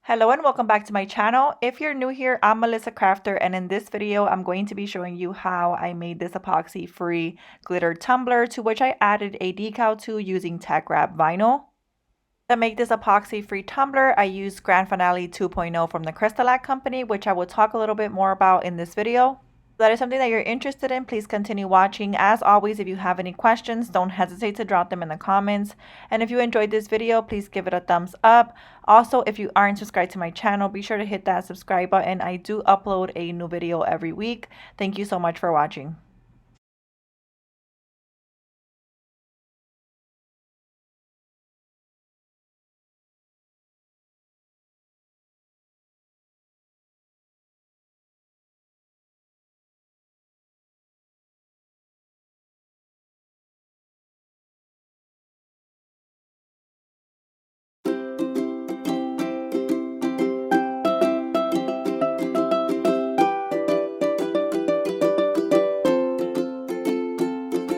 Hello and welcome back to my channel. If you're new here, I'm Melissa Crafter, and in this video I'm going to be showing you how I made this epoxy free glitter tumbler, to which I added a decal to using Teckwrap vinyl. To make this epoxy free tumbler, I used Grande Finale 2.0 from the Crystalac company, which I will talk a little bit more about in this video. If that is something that you're interested in, please continue watching. As always, if you have any questions, don't hesitate to drop them in the comments. And if you enjoyed this video, please give it a thumbs up. Also, if you aren't subscribed to my channel, be sure to hit that subscribe button. I do upload a new video every week. Thank you so much for watching.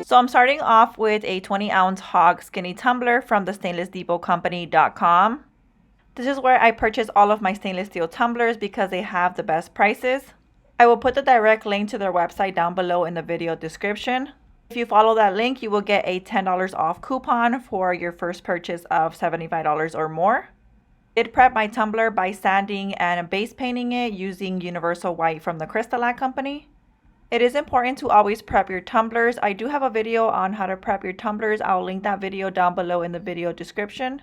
So I'm starting off with a 20-ounce HOGG skinny tumbler from the stainlessdepotcompany.com. This is where I purchase all of my stainless steel tumblers because they have the best prices. I will put the direct link to their website down below in the video description. If you follow that link, you will get a $10 off coupon for your first purchase of $75 or more. I did prep my tumbler by sanding and base painting it using Universal White from the Crystalac company. It is important to always prep your tumblers. I do have a video on how to prep your tumblers. I'll link that video down below in the video description.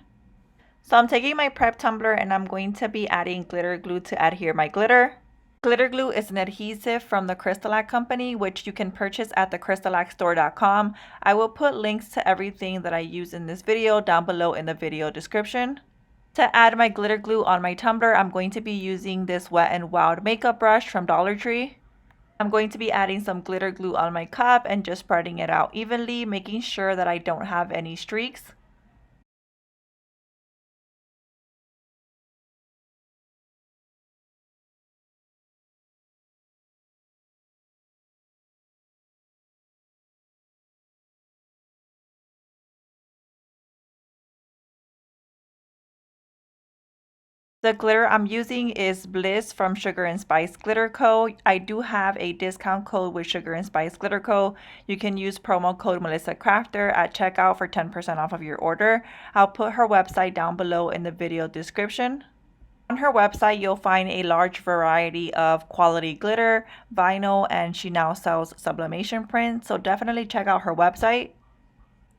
So I'm taking my prep tumbler and I'm going to be adding glitter glue to adhere my glitter. Glitter glue is an adhesive from the Crystalac company, which you can purchase at thecrystalacstore.com. I will put links to everything that I use in this video down below in the video description. To add my glitter glue on my tumbler, I'm going to be using this Wet n Wild makeup brush from Dollar Tree. I'm going to be adding some glitter glue on my cup and just spreading it out evenly, making sure that I don't have any streaks. The glitter I'm using is Bliss from Sugar and Spice Glitter Co. I do have a discount code with Sugar and Spice Glitter Co. You can use promo code Melissa Crafter at checkout for 10% off of your order. I'll put her website down below in the video description. On her website, you'll find a large variety of quality glitter, vinyl, and she now sells sublimation prints, so definitely check out her website.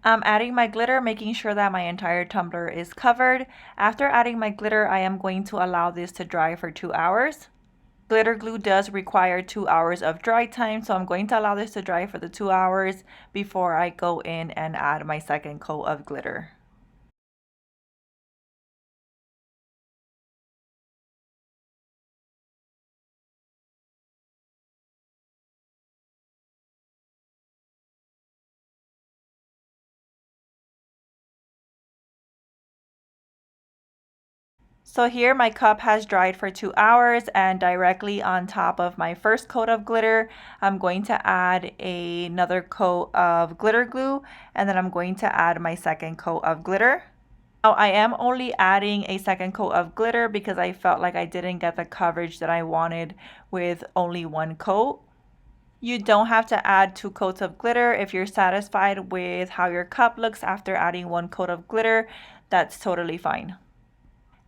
I'm adding my glitter, making sure that my entire tumbler is covered. After adding my glitter, I am going to allow this to dry for 2 hours. Glitter glue does require 2 hours of dry time, so I'm going to allow this to dry for the 2 hours before I go in and add my second coat of glitter. So here my cup has dried for 2 hours, and directly on top of my first coat of glitter, I'm going to add another coat of glitter glue, and then I'm going to add my second coat of glitter. Now I am only adding a second coat of glitter because I felt like I didn't get the coverage that I wanted with only one coat. You don't have to add 2 coats of glitter. If you're satisfied with how your cup looks after adding 1 coat of glitter, that's totally fine.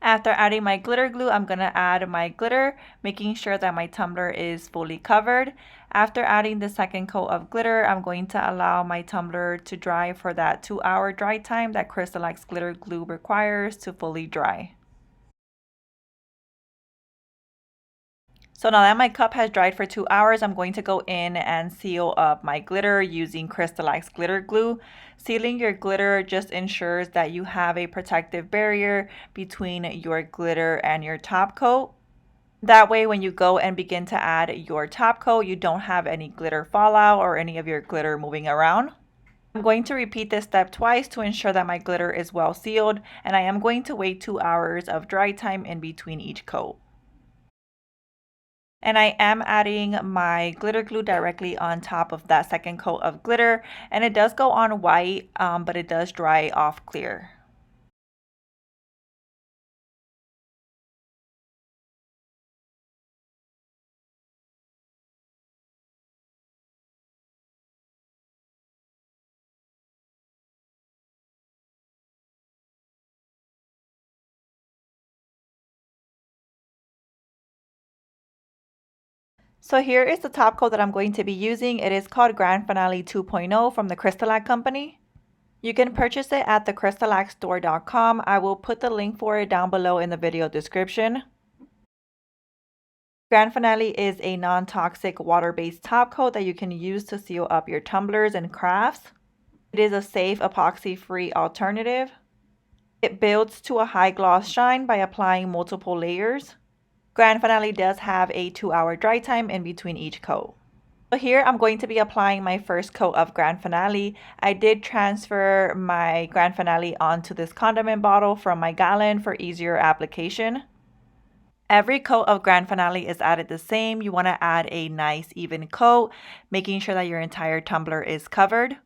After adding my glitter glue, I'm going to add my glitter, making sure that my tumbler is fully covered. After adding the second coat of glitter, I'm going to allow my tumbler to dry for that 2-hour dry time that Crystalac's glitter glue requires to fully dry. So now that my cup has dried for 2 hours, I'm going to go in and seal up my glitter using Crystalac's glitter glue. Sealing your glitter just ensures that you have a protective barrier between your glitter and your top coat. That way, when you go and begin to add your top coat, you don't have any glitter fallout or any of your glitter moving around. I'm going to repeat this step twice to ensure that my glitter is well sealed, and I am going to wait 2 hours of dry time in between each coat. And I am adding my glitter glue directly on top of that second coat of glitter, and it does go on white, but it does dry off clear. So here is the top coat that I'm going to be using. It is called Grande Finale 2.0 from the Crystalac company. You can purchase it at thecrystalacstore.com. I will put the link for it down below in the video description. Grande Finale is a non-toxic water-based top coat that you can use to seal up your tumblers and crafts. It is a safe epoxy-free alternative. It builds to a high gloss shine by applying multiple layers. Grande Finale does have a 2-hour dry time in between each coat. So here I'm going to be applying my first coat of Grande Finale. I did transfer my Grande Finale onto this condiment bottle from my gallon for easier application. Every coat of Grande Finale is added the same. You want to add a nice even coat, making sure that your entire tumbler is covered.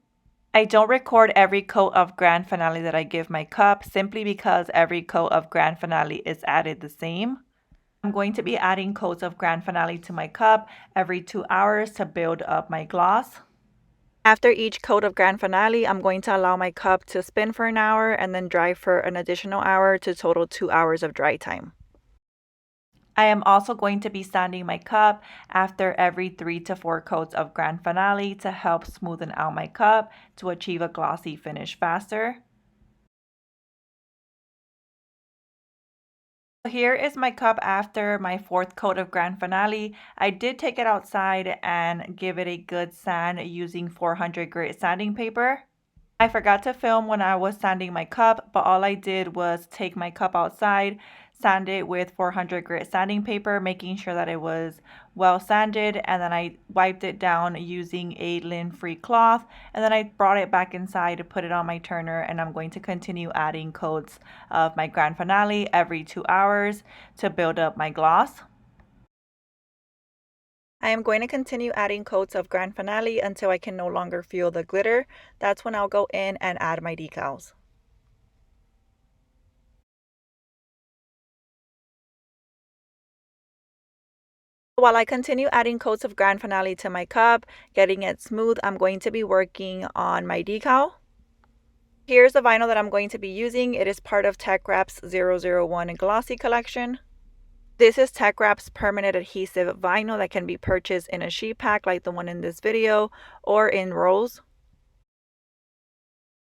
I don't record every coat of Grande Finale that I give my cup simply because every coat of Grande Finale is added the same. I'm going to be adding coats of Grande Finale to my cup every 2 hours to build up my gloss. After each coat of Grande Finale, I'm going to allow my cup to spin for an hour and then dry for an additional hour to total 2 hours of dry time. I am also going to be sanding my cup after every 3 to 4 coats of Grande Finale to help smoothen out my cup to achieve a glossy finish faster. Here is my cup after my 4th coat of Grande Finale. I did take it outside and give it a good sand using 400 grit sanding paper. I forgot to film when I was sanding my cup, but all I did was take my cup outside, sand it with 400 grit sanding paper, making sure that it was well sanded, and then I wiped it down using a lint-free cloth, and then I brought it back inside to put it on my turner, and I'm going to continue adding coats of my Grande Finale every 2 hours to build up my gloss. I am going to continue adding coats of Grande Finale until I can no longer feel the glitter. That's when I'll go in and add my decals. While I continue adding coats of Grande Finale to my cup, getting it smooth, I'm going to be working on my decal. Here's the vinyl that I'm going to be using. It is part of Teckwrap's 001 Glossy collection. This is Teckwrap's permanent adhesive vinyl that can be purchased in a sheet pack like the one in this video or in rolls.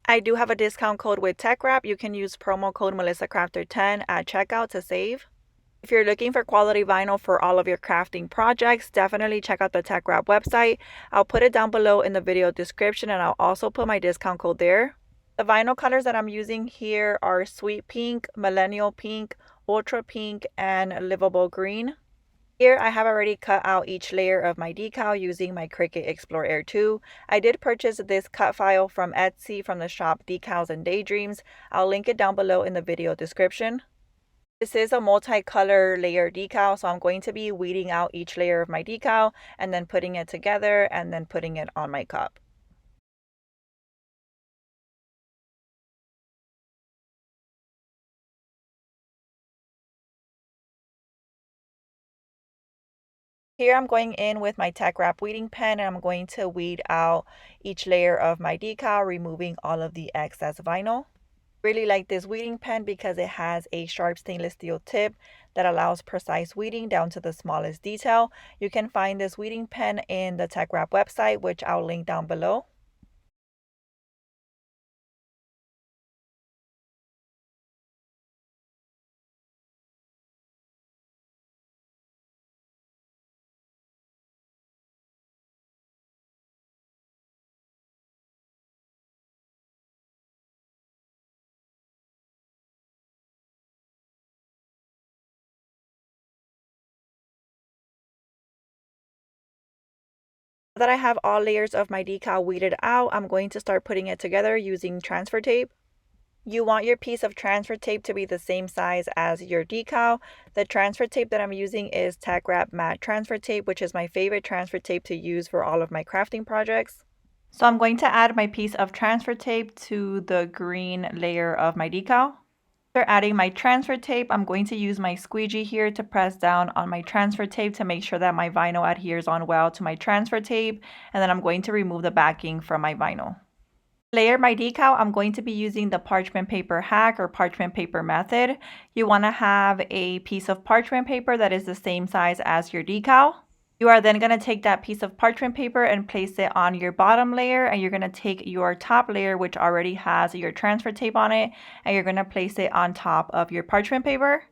I do have a discount code with Teckwrap. You can use promo code MelissaCrafter10 at checkout to save. If you're looking for quality vinyl for all of your crafting projects, definitely check out the Teckwrap website. I'll put it down below in the video description, and I'll also put my discount code there. The vinyl colors that I'm using here are Sweet Pink, Millennial Pink, Ultra Pink, and Livable Green. Here I have already cut out each layer of my decal using my Cricut Explore Air 2. I did purchase this cut file from Etsy from the shop Decals and Daydreams. I'll link it down below in the video description. This is a multicolor layer decal, so I'm going to be weeding out each layer of my decal and then putting it together and then putting it on my cup. Here I'm going in with my Teckwrap weeding pen, and I'm going to weed out each layer of my decal, removing all of the excess vinyl. Really like this weeding pen because it has a sharp stainless steel tip that allows precise weeding down to the smallest detail. You can find this weeding pen in the Teckwrap website, which I'll link down below. Now that I have all layers of my decal weeded out, I'm going to start putting it together using transfer tape. You want your piece of transfer tape to be the same size as your decal. The transfer tape that I'm using is Teckwrap matte transfer tape, which is my favorite transfer tape to use for all of my crafting projects. So I'm going to add my piece of transfer tape to the green layer of my decal. After adding my transfer tape, I'm going to use my squeegee here to press down on my transfer tape to make sure that my vinyl adheres on well to my transfer tape, and then I'm going to remove the backing from my vinyl. To layer my decal, I'm going to be using the parchment paper hack or parchment paper method. You want to have a piece of parchment paper that is the same size as your decal. You are then going to take that piece of parchment paper and place it on your bottom layer, and you're going to take your top layer, which already has your transfer tape on it, and you're going to place it on top of your parchment paper.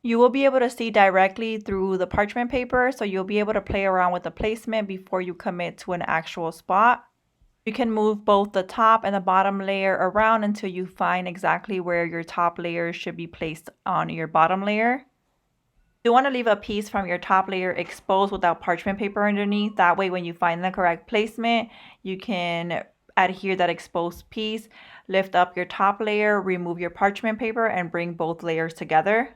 You will be able to see directly through the parchment paper, so you'll be able to play around with the placement before you commit to an actual spot. You can move both the top and the bottom layer around until you find exactly where your top layer should be placed on your bottom layer. You want to leave a piece from your top layer exposed without parchment paper underneath. That way when you find the correct placement, you can adhere that exposed piece, lift up your top layer, remove your parchment paper, and bring both layers together.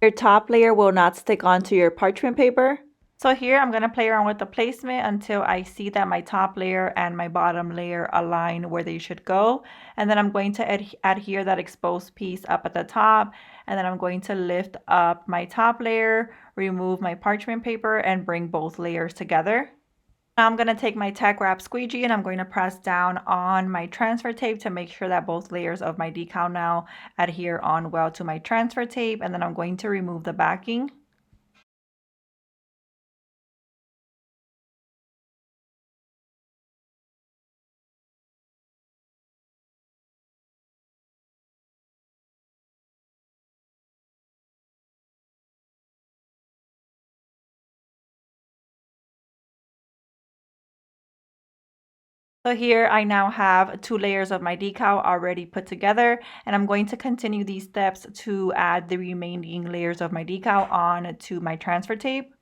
Your top layer will not stick onto your parchment paper. So here I'm going to play around with the placement until I see that my top layer and my bottom layer align where they should go. And then I'm going to adhere that exposed piece up at the top. And then I'm going to lift up my top layer, remove my parchment paper, and bring both layers together. Now I'm going to take my Teckwrap Squeegee and I'm going to press down on my transfer tape to make sure that both layers of my decal now adhere on well to my transfer tape. And then I'm going to remove the backing. So here I now have 2 layers of my decal already put together, and I'm going to continue these steps to add the remaining layers of my decal on to my transfer tape.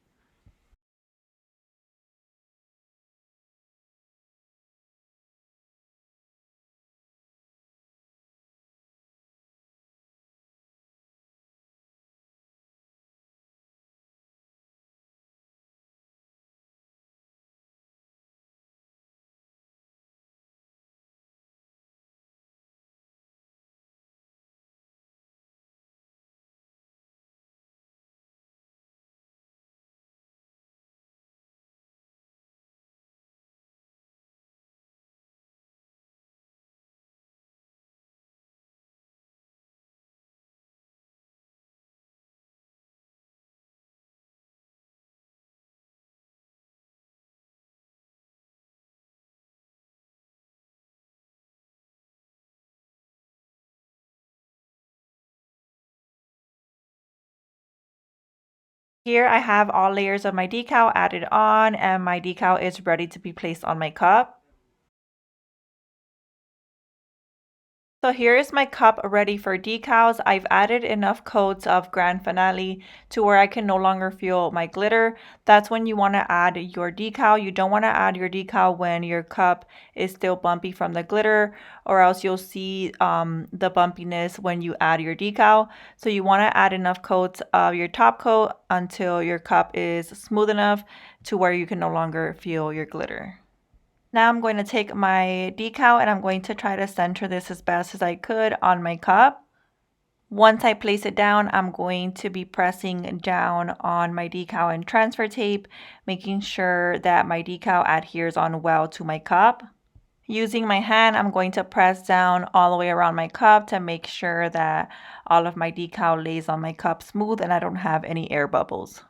Here I have all layers of my decal added on, and my decal is ready to be placed on my cup. So here is my cup ready for decals. I've added enough coats of Grande Finale to where I can no longer feel my glitter. That's when you want to add your decal. You don't want to add your decal when your cup is still bumpy from the glitter, or else you'll see the bumpiness when you add your decal. So you want to add enough coats of your top coat until your cup is smooth enough to where you can no longer feel your glitter. Now I'm going to take my decal and I'm going to try to center this as best as I could on my cup. Once I place it down, I'm going to be pressing down on my decal and transfer tape, making sure that my decal adheres on well to my cup. Using my hand, I'm going to press down all the way around my cup to make sure that all of my decal lays on my cup smooth and I don't have any air bubbles.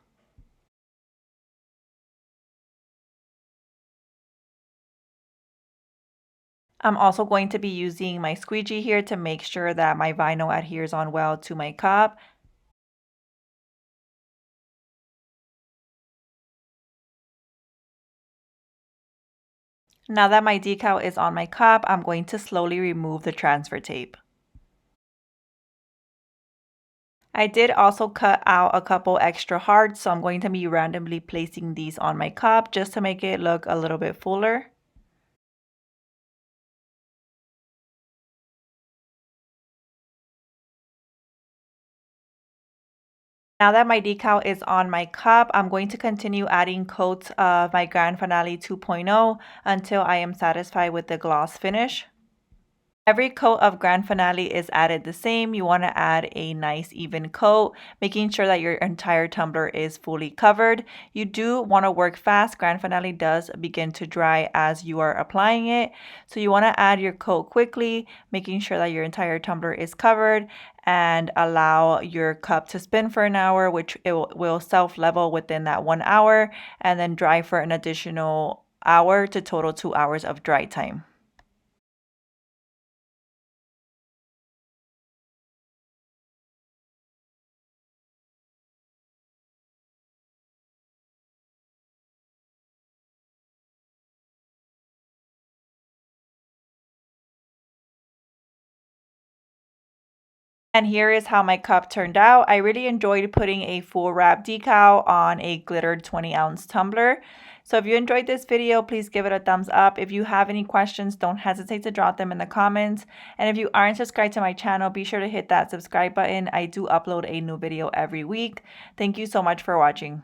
I'm also going to be using my squeegee here to make sure that my vinyl adheres on well to my cup. Now that my decal is on my cup, I'm going to slowly remove the transfer tape. I did also cut out a couple extra hearts, so I'm going to be randomly placing these on my cup just to make it look a little bit fuller. Now that my decal is on my cup, I'm going to continue adding coats of my Grande Finale 2.0 until I am satisfied with the gloss finish. Every coat of Grande Finale is added the same. You want to add a nice even coat, making sure that your entire tumbler is fully covered. You do want to work fast. Grande Finale does begin to dry as you are applying it. So you want to add your coat quickly, making sure that your entire tumbler is covered. and allow your cup to spin for an hour, which it will self-level within that 1 hour, and then dry for an additional hour to total 2 hours of dry time. And here is how my cup turned out. I really enjoyed putting a full wrap decal on a glittered 20-ounce tumbler. So if you enjoyed this video, please give it a thumbs up. If you have any questions, don't hesitate to drop them in the comments. And if you aren't subscribed to my channel, be sure to hit that subscribe button. I do upload a new video every week. Thank you so much for watching.